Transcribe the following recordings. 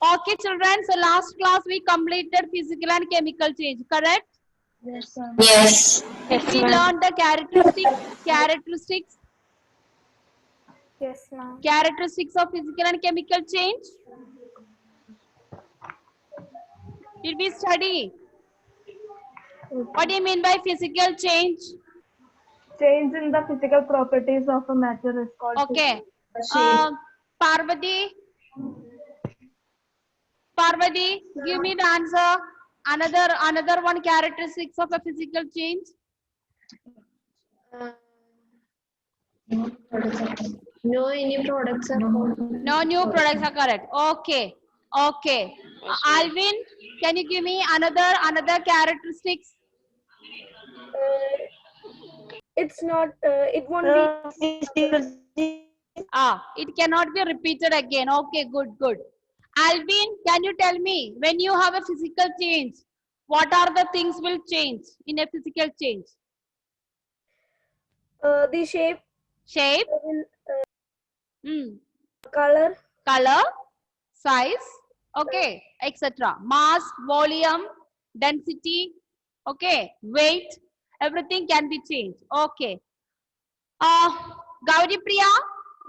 Okay, children. So last class we completed physical and chemical change. Correct? Yes, sir. Yes. Did we learn the characteristics Yes, ma'am. of physical and chemical change? Did we study? What do you mean by physical change? Change in the physical properties of a matter is called Okay. change. Parvati, give me the answer. Another one characteristics of a physical change. No any products are found. No new products are correct. Okay. Okay. Alvin, can you give me another characteristics? It's not. It won't be. It cannot be repeated again. Okay, good. Alvin, can you tell me when you have a physical change, what are the things will change in a physical change? The shape, Shape, color, color, size, okay, etc. Mass, volume, density, okay, weight, everything can be changed. Okay. Gauri Priya,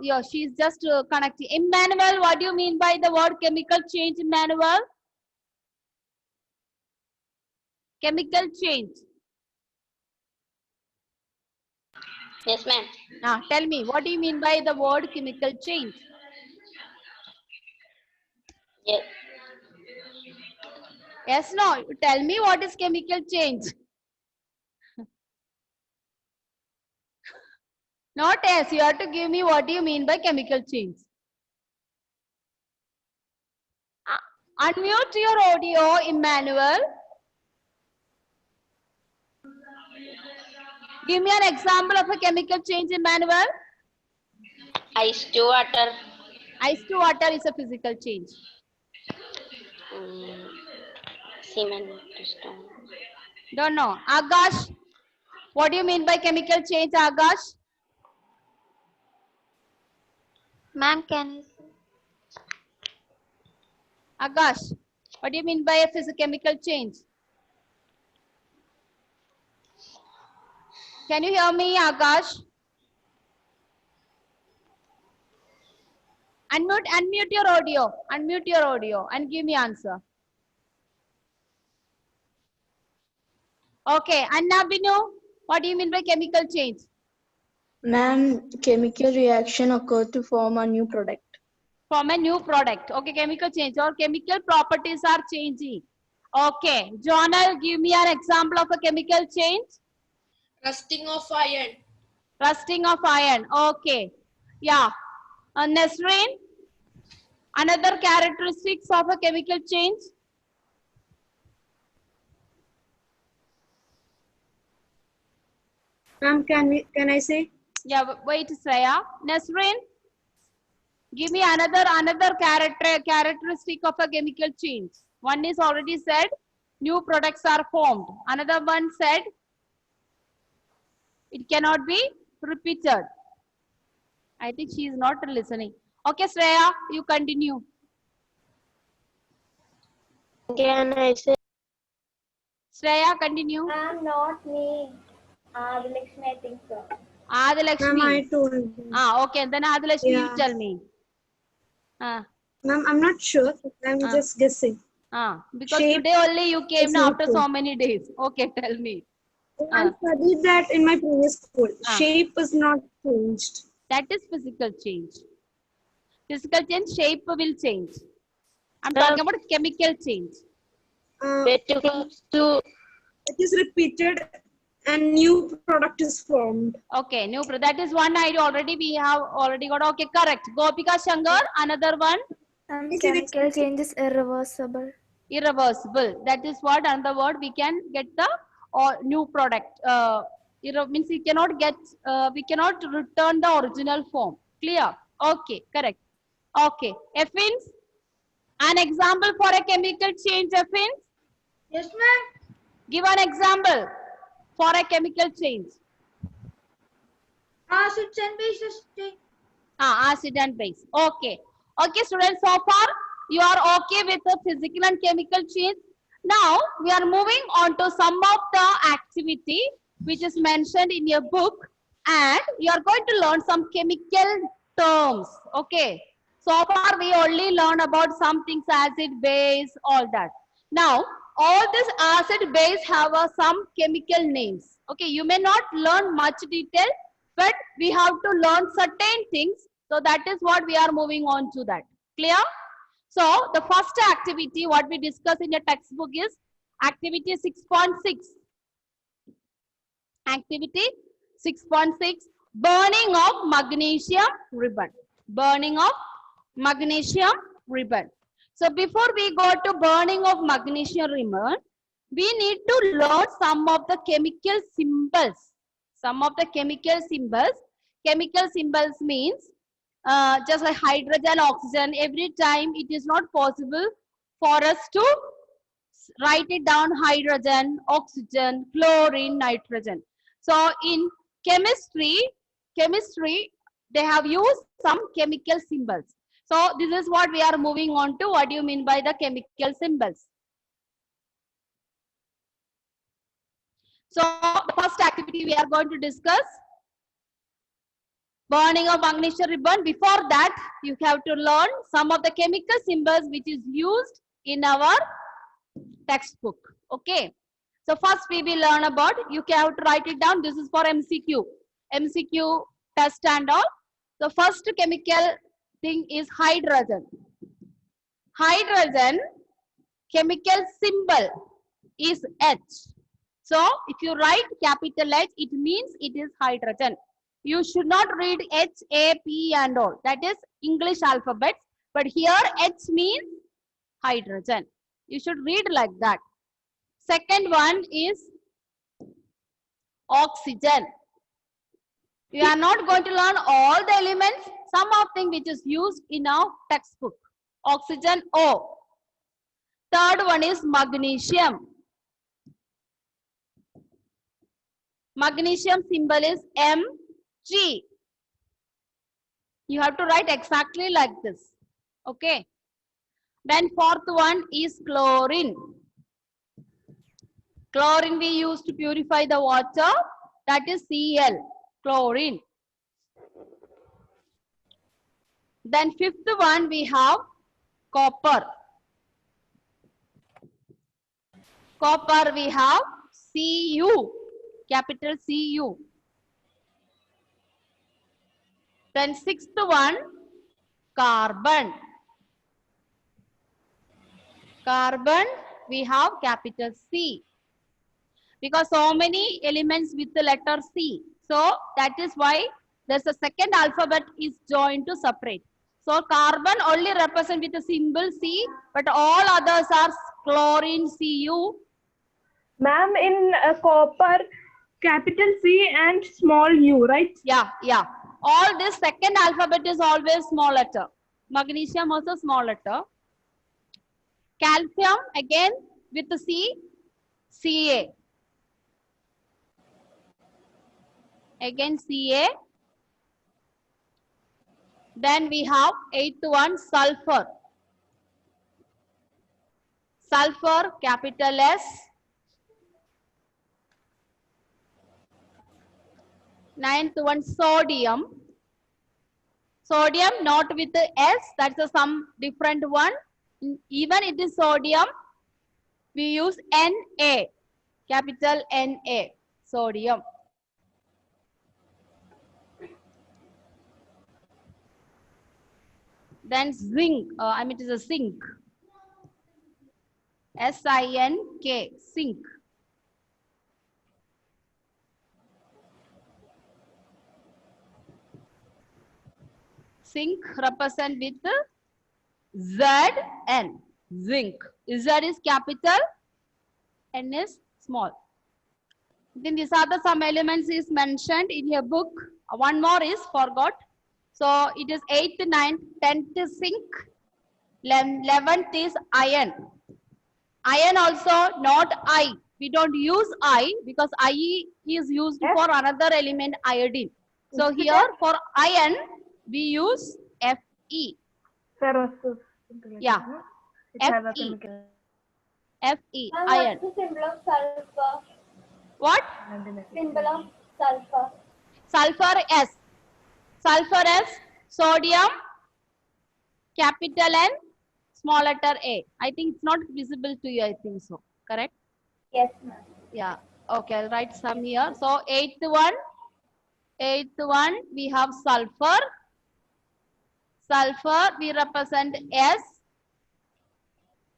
yeah, she's just connecting. Emmanuel, what do you mean by the word chemical change, Emmanuel? Chemical change. Yes, ma'am. Tell me, what do you mean by the word chemical change? Yes. Yes, no. Tell me what is chemical change. Not yes. You have to give me what do you mean by chemical change. Unmute your audio, Emmanuel. Give me an example of a chemical change, Emmanuel. Ice to water. Ice to water is a physical change. Cement to stone. Don't know. Agash, what do you mean by chemical change, Agash? Ma'am, can Agash, what do you mean by a chemical change? Can you hear me, Agash? Unmute your audio and give me answer. Okay, Anna Binu, what do you mean by chemical change? Ma'am, chemical reaction occur to form a new product. Form a new product. Okay, chemical change or chemical properties are changing. Okay, Jonal, give me an example of a chemical change. Rusting of iron. Rusting of iron. Okay. Yeah. Nesreen, another characteristics of a chemical change. Ma'am, can I say? Yeah, wait, Shreya. Nesreen, give me another characteristic of a chemical change. One is already said, new products are formed. Another one said, it cannot be repeated. I think she is not listening. Okay, Shreya, you continue. Can I say? Shreya, continue. not me. Lakshmi, I think so. Adilakshmi. Ma'am, I told. Okay, then Adilakshmi, you tell me. Ma'am, I'm not sure. I'm just guessing. Because Shape today only you came not after so many days. Okay, tell me. I studied that in my previous school. Shape is not changed. That is physical change. Physical change, shape will change. I'm talking about chemical change. Way too close to. It is repeated and new product is formed. Okay, new product. That is one idea already we have already got. Okay, correct. Gopika Shankar, another one. Chemical change is irreversible. Irreversible. That is what another word we can get the new product. Means we cannot get, we cannot return the original form. Clear? Okay, correct. Okay, Effins, an example for a chemical change, Effins? Yes, ma'am. Give an example for a chemical change. Acids and bases change. Acid and base. Okay. Okay, students, so far You are okay with the physical and chemical chains? Now we are moving on to some of the activity which is mentioned in your book, and you are going to learn some chemical terms. Okay. So far we only learn about some things, acid, base, all that. Now all this acid, base have some chemical names. Okay, you may not learn much detail, but we have to learn certain things. So that is what we are moving on to that. Clear? So the first activity what we discuss in your textbook is activity 6.6. Activity 6.6, burning of magnesium ribbon. Burning of magnesium ribbon. So before we go to burning of magnesium ribbon, we need to learn some of the chemical symbols. Some of the chemical symbols. Chemical symbols means just like hydrogen, oxygen. Every time it is not possible for us to write it down: hydrogen, oxygen, chlorine, nitrogen. So in chemistry they have used some chemical symbols. So this is what we are moving on to. What do you mean by the chemical symbols? So the first activity we are going to discuss, burning of magnesium ribbon. Before that, you have to learn some of the chemical symbols which is used in our textbook. Okay. So first we will learn about, you have to write it down. This is for MCQ. MCQ test and all. The first chemical thing is hydrogen. Hydrogen chemical symbol is H. So if you write capital H, it means it is hydrogen. You should not read H, A, P and all. That is English alphabet. But here H means hydrogen. You should read like that. Second one is oxygen. You are not going to learn all the elements. Some of them which is used in our textbook. Oxygen, O. Third one is magnesium. Magnesium symbol is Mg. You have to write exactly like this. Okay. Then fourth one is chlorine. Chlorine we use to purify the water. That is Cl. Chlorine. Then fifth one we have copper. Copper we have Cu. Capital Cu. Then sixth one, carbon. Carbon we have capital C. Because so many elements with the letter C. So that is why there's a second alphabet is joined to separate. So carbon only represent with the symbol C, but all others are chlorine, Cu. Ma'am, in copper, capital C and small u, right? Yeah. All this second alphabet is always small letter. Magnesium also small letter. Calcium again with the C, Ca. Again Ca. Then we have eighth one, sulfur. Sulfur, capital S. Ninth one, sodium. Sodium not with the S, that's a some different one. Even it is sodium, we use Na, capital Na, sodium. Then zinc, it is a zinc. S-I-N-K, zinc. Zinc represent with ZN, zinc. Z is capital, N is small. Then these are the some elements is mentioned in your book. One more is forgot. So it is 8th, 9th, 10th is zinc, 11th is iron. Iron also not I. We don't use I because I is used for another element, iodine. So here for iron we use Fe. Ferrosus. Yeah. It has a Fe. chemical. Fe, iron. What's the symbol of sulfur? What? Symbol of sulfur. Sulfur S. Sulfur S, sodium, capital N, small letter A. I think it's not visible to you, I think so. Correct? Yes, ma'am. Yeah. Okay, I'll write some here. So, eighth one, we have sulfur. Sulfur, we represent S.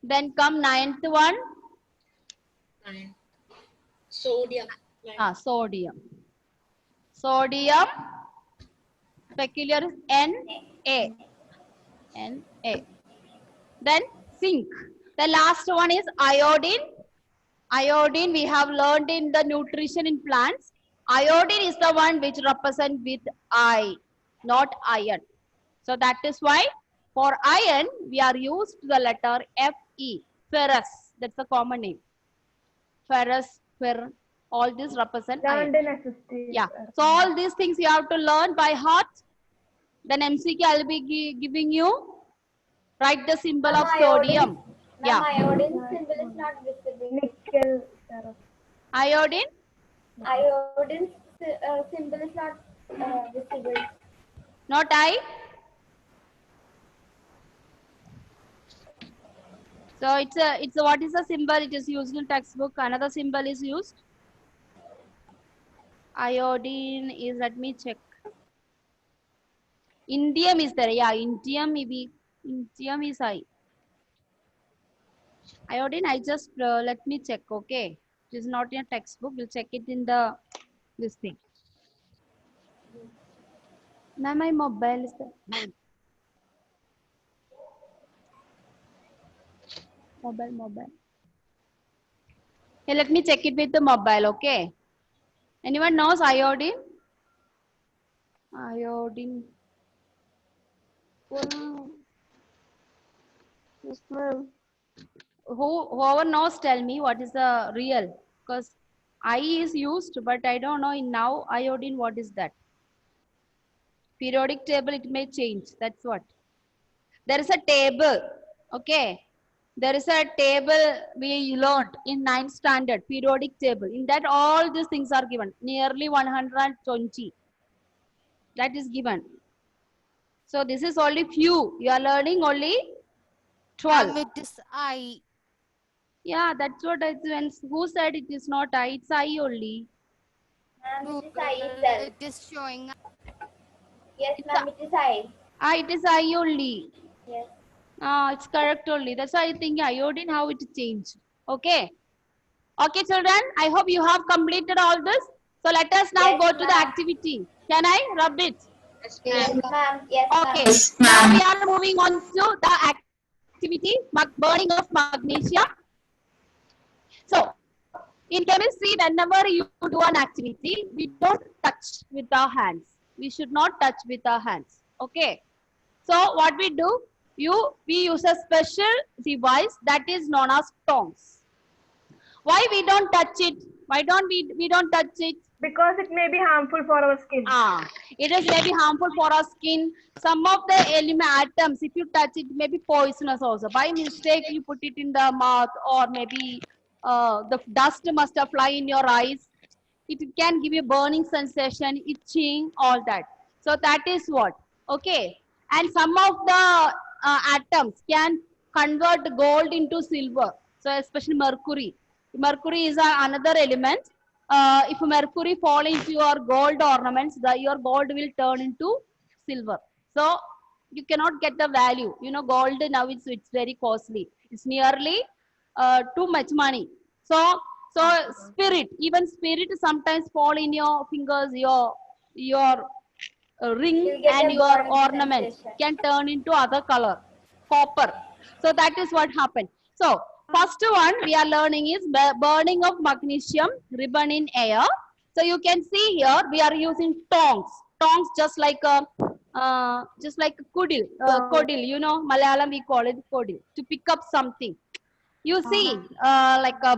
Then come ninth one, Sodium. sodium. Sodium, peculiar is Na. Na. Then zinc. The last one is iodine. Iodine we have learned in the nutrition in plants. Iodine is the one which represents with I, not iron. So that is why for iron we are used the letter Fe. Ferrous. That's a common name. Ferrous, fer. All this represent iron. Yeah. So all these things you have to learn by heart. Then MCQ I will be giving you. Write the symbol of sodium. Yeah. Iodine symbol is not visible. Nickel. Iodine. Iodine symbol is not visible. Not I. So it's a what is the symbol? It is used in textbook. Another symbol is used. Iodine is, let me check. Indium is there. Yeah, indium maybe. Indium is I. Iodine, I just let me check. Okay, it is not in a textbook. We'll check it in the this thing. Now my mobile is there. Mobile. Hey, let me check it with the mobile. Okay. Anyone knows iodine? Iodine. Yes, ma'am. Whoever knows, tell me what is the real. Because I is used, but I don't know in now iodine what is that. Periodic table, it may change. That's what. There is a table. Okay. There is a table we learned in 9th standard, periodic table. In that all these things are given. Nearly 120. That is given. So this is only few. You are learning only 12. It is I. Yeah, that's what I when who said it is not I, it's I only. Ma'am, it is I itself. It is showing. Yes, ma'am, it is I. It is I only. Yes. It's correct only. That's why I think iodine, how it changed. Okay. Okay, children. I hope you have completed all this. So let us now Yes, go to the ma'am. activity. Can I rub it? Yes, ma'am. Yes, Okay. ma'am. Now we are moving on to the activity, burning of magnesium. So, in chemistry, whenever you do an activity, we don't touch with our hands. We should not touch with our hands. Okay. So, what we do? We use a special device that is known as tongs. Why we don't touch it? Why don't we don't touch it? Because it may be harmful for our skin. It is maybe harmful for our skin. Some of the element atoms, if you touch it, may be poisonous also. By mistake, you put it in the mouth, or maybe the dust must have fly in your eyes. It can give you burning sensation, itching, all that. So that is what. Okay. And some of the atoms can convert gold into silver. So especially mercury. Mercury is another element. If mercury fall into your gold ornaments, your gold will turn into silver. So you cannot get the value. You know, gold now it's very costly. It's nearly too much money. So spirit, even spirit sometimes fall in your fingers, your ring and your ornaments can turn into other color, copper. So that is what happened. So first one we are learning is burning of magnesium ribbon in air. So you can see here we are using tongs. Tongs just like a kodil. Kodil, you know, Malayalam we call it kodil. To pick up something. You see, like a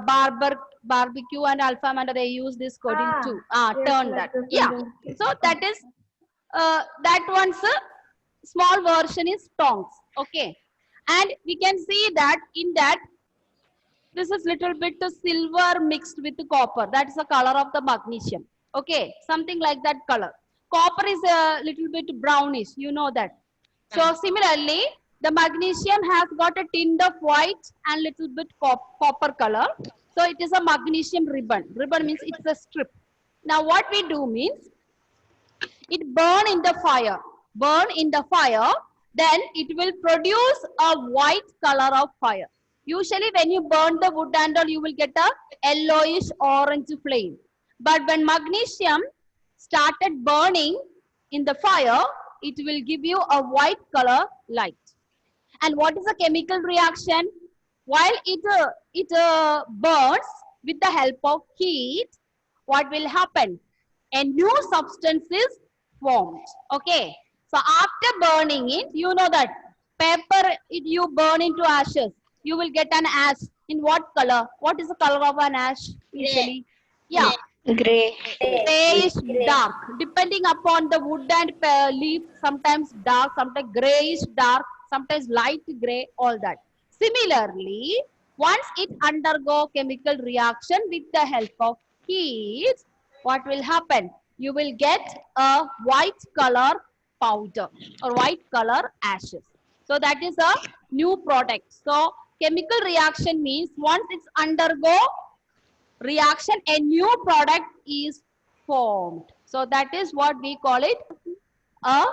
barbecue and Alpha Manda, they use this kodil to turn that. Yeah. So that is that one's small version is tongs. Okay. And we can see that in that this is little bit silver mixed with copper. That is the color of the magnesium. Okay, something like that color. Copper is a little bit brownish, you know that. So similarly, the magnesium has got a tint of white and little bit copper color. So it is a magnesium ribbon. Ribbon means it's a strip. Now what we do means, it burn in the fire. Burn in the fire, then it will produce a white color of fire. Usually when you burn the wood and all, you will get a yellowish orange flame. But when magnesium started burning in the fire, it will give you a white color light. And what is a chemical reaction? While it burns with the help of heat, what will happen? A new substance is formed. Okay. So after burning it, you know that paper, you burn into ashes, you will get an ash. In what color? What is the color of an ash usually? Yeah. Gray. Grayish dark. Depending upon the wood and leaf, sometimes dark, sometimes grayish dark, sometimes light gray, all that. Similarly, once it undergo chemical reaction with the help of heat, what will happen? You will get a white color powder or white color ashes. So that is a new product. So chemical reaction means once it's undergo reaction, a new product is formed. So that is what we call it a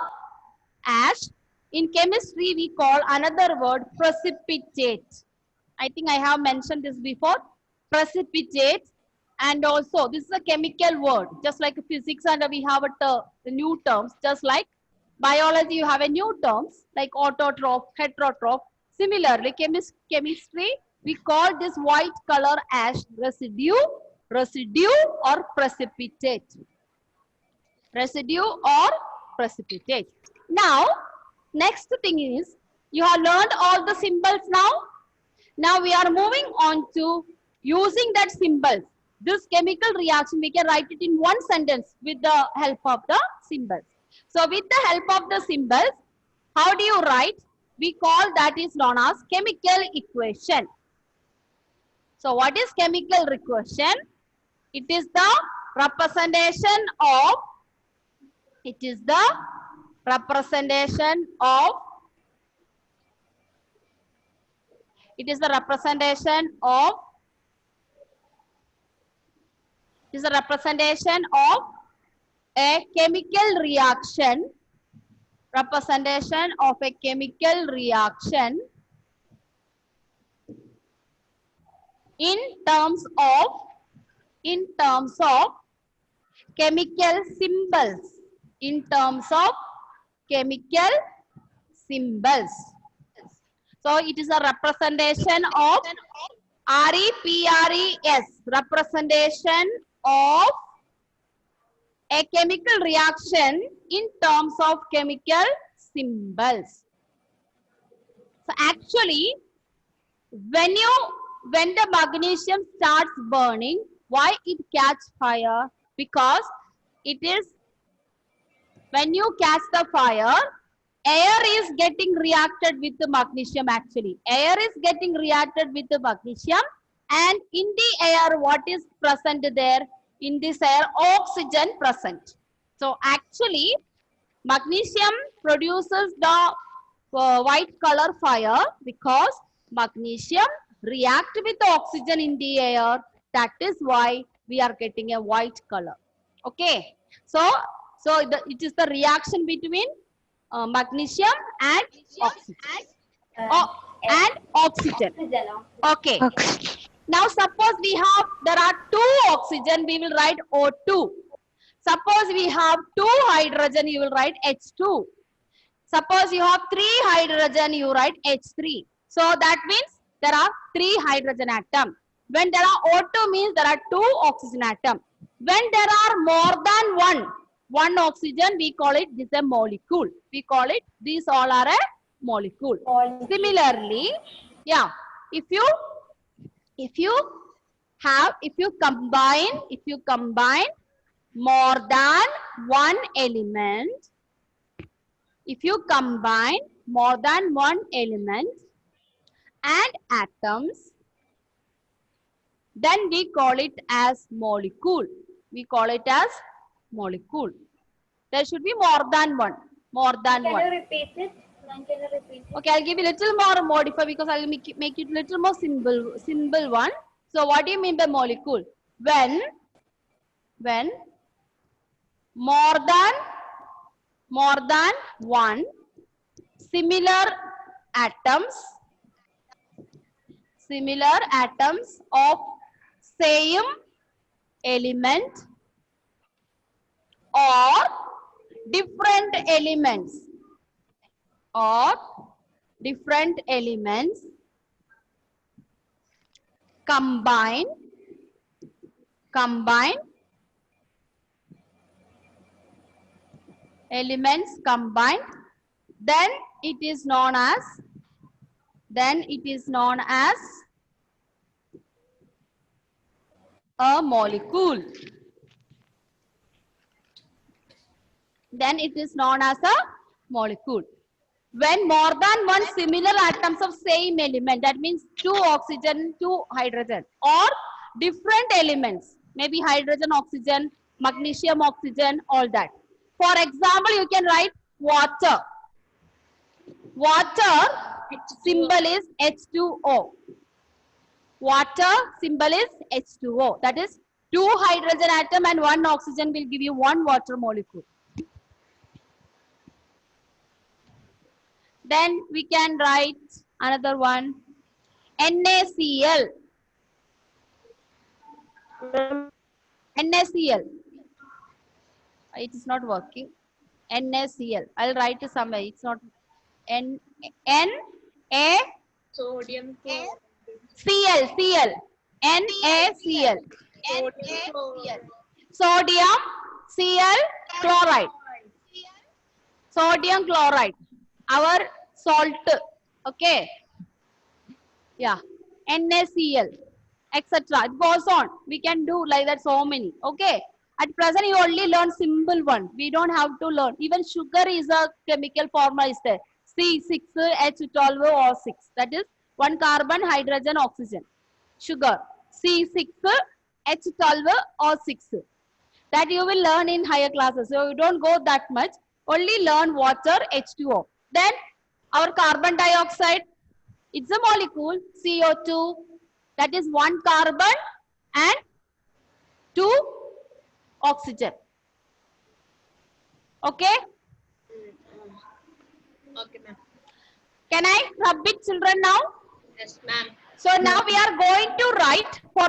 ash. In chemistry, we call another word precipitate. I think I have mentioned this before. Precipitate. And also, this is a chemical word, just like physics, and we have the new terms. Just like biology, you have a new terms like autotroph, heterotroph. Similarly, chemistry, we call this white color ash residue or precipitate. Residue or precipitate. Now, next thing is, you have learned all the symbols now. Now we are moving on to using that symbols. This chemical reaction, we can write it in one sentence with the help of the symbols. So with the help of the symbols, how do you write? We call that is known as chemical equation. So what is chemical equation? It is the representation of, it is the representation of, it is the representation of, it is the representation of a chemical reaction, representation of a chemical reaction in terms of chemical symbols, in terms of chemical symbols. So it is a representation of REPRES, representation of a chemical reaction in terms of chemical symbols. So actually, when the magnesium starts burning, why it catch fire? Because it is, when you catch the fire, air is getting reacted with the magnesium actually. Air is getting reacted with the magnesium, and in the air, what is present there? In this air, oxygen present. So actually, magnesium produces the white color fire because magnesium react with the oxygen in the air. That is why we are getting a white color. Okay. So it is the reaction between magnesium and oxygen. And oxygen. Okay. Now suppose there are 2 oxygen, we will write O2. Suppose we have 2 hydrogen, you will write H2. Suppose you have 3 hydrogen, you write H3. So that means there are 3 hydrogen atoms. When there are O2 means there are 2 oxygen atoms. When there are more than one oxygen, we call it this a molecule. We call it, these all are a molecule. Similarly, yeah, if you combine more than one element, if you combine more than one element and atoms, then we call it as molecule. We call it as molecule. There should be more than one. More than Can one. you repeat it? Ma'am, can you repeat it? Okay, I'll give you a little more modify because I'll make it little more simple one. So what do you mean by molecule? When more than one similar atoms of same element or different elements combine elements combined, then it is known as a molecule. Then it is known as a molecule. When more than one similar atoms of same element, that means 2 oxygen, 2 hydrogen, or different elements, maybe hydrogen, oxygen, magnesium, oxygen, all that. For example, you can write water. Water symbol is H2O. Water symbol is H2O. That is 2 hydrogen atom and 1 oxygen will give you 1 water molecule. Then we can write another one, NaCl. NaCl. It is not working. NaCl. I'll write it somewhere. It's not NaCl. NaCl. Sodium Cl chloride. Sodium chloride. Our salt. Okay. Yeah. NaCl. Etc. It goes on. We can do like that so many. Okay. At present, you only learn simple one. We don't have to learn. Even sugar is a chemical formula is there. C6H12O6. That is 1 carbon, hydrogen, oxygen. Sugar. C6H12O6. That you will learn in higher classes. So you don't go that much. Only learn water, H2O. Then our carbon dioxide, it's a molecule, CO2. That is 1 carbon and 2 oxygen. Okay? Okay, ma'am. Can I rub it, children, now? Yes, ma'am. So now we are going to write for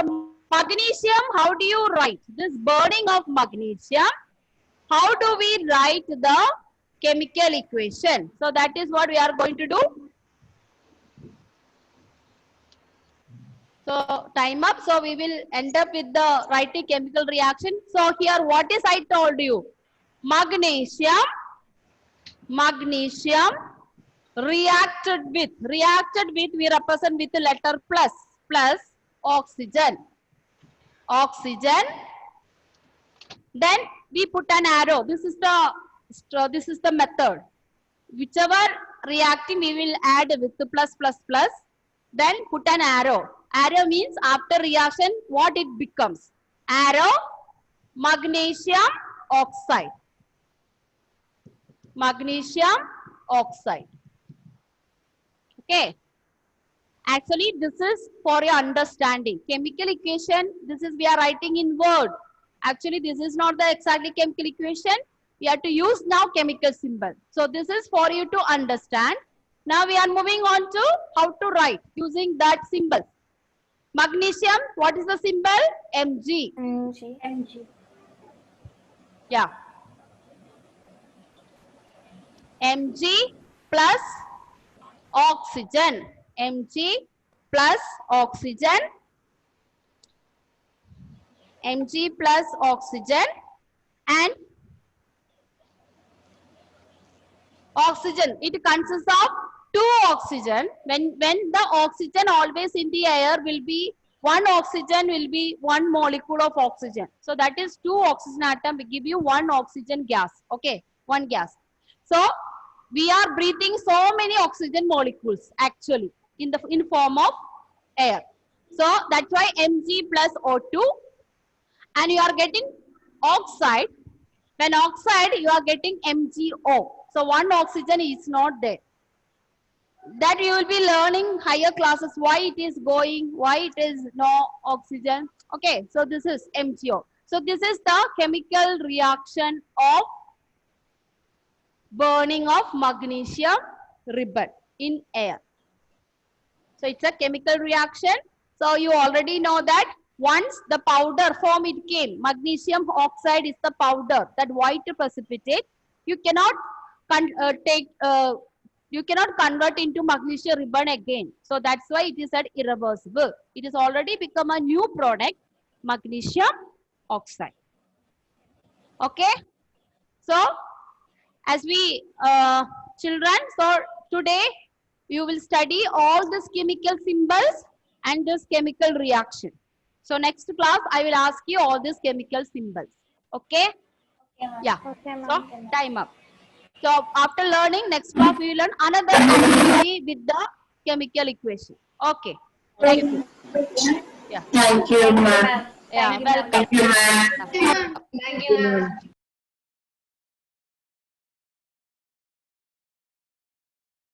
magnesium. How do you write? This burning of magnesium. How do we write the chemical equation? So that is what we are going to do. So time up. So we will end up with the writing chemical reaction. So here what is I told you? Magnesium reacted with we represent with the letter plus oxygen. Then we put an arrow. This is the method. Whichever reacting we will add with the plus. Then put an arrow. Arrow means after reaction what it becomes. Arrow magnesium oxide. Okay. Actually, this is for your understanding. Chemical equation, this is we are writing in word. Actually, this is not the exactly chemical equation. We have to use now chemical symbol. So this is for you to understand. Now we are moving on to how to write using that symbol. Magnesium, what is the symbol? Mg. Mg. Yeah. Mg plus oxygen. Mg plus oxygen. Mg plus oxygen and oxygen. It consists of 2 oxygen. When the oxygen always in the air will be 1 oxygen will be 1 molecule of oxygen. So that is 2 oxygen atom will give you 1 oxygen gas. Okay, 1 gas. So we are breathing so many oxygen molecules actually. in form of air. So that's why Mg plus O2, and you are getting oxide. When oxide, you are getting MgO. So one oxygen is not there. That you will be learning higher classes why it is going, why it is no oxygen. Okay, so this is MgO. So this is the chemical reaction of burning of magnesium ribbon in air. So it's a chemical reaction. So you already know that once the powder form it came, magnesium oxide is the powder, that white precipitate, you cannot you cannot convert into magnesium ribbon again. So that's why it is said irreversible. It is already become a new product, magnesium oxide. Okay. So as we children, so today you will study all these chemical symbols and this chemical reaction. So next class I will ask you all these chemical symbols. Okay? Yeah. So time up. So after learning, next class we will learn another activity with the chemical equation. Okay. Thank you. Yeah. Thank you, ma'am. Yeah. Welcome. Thank you, ma'am.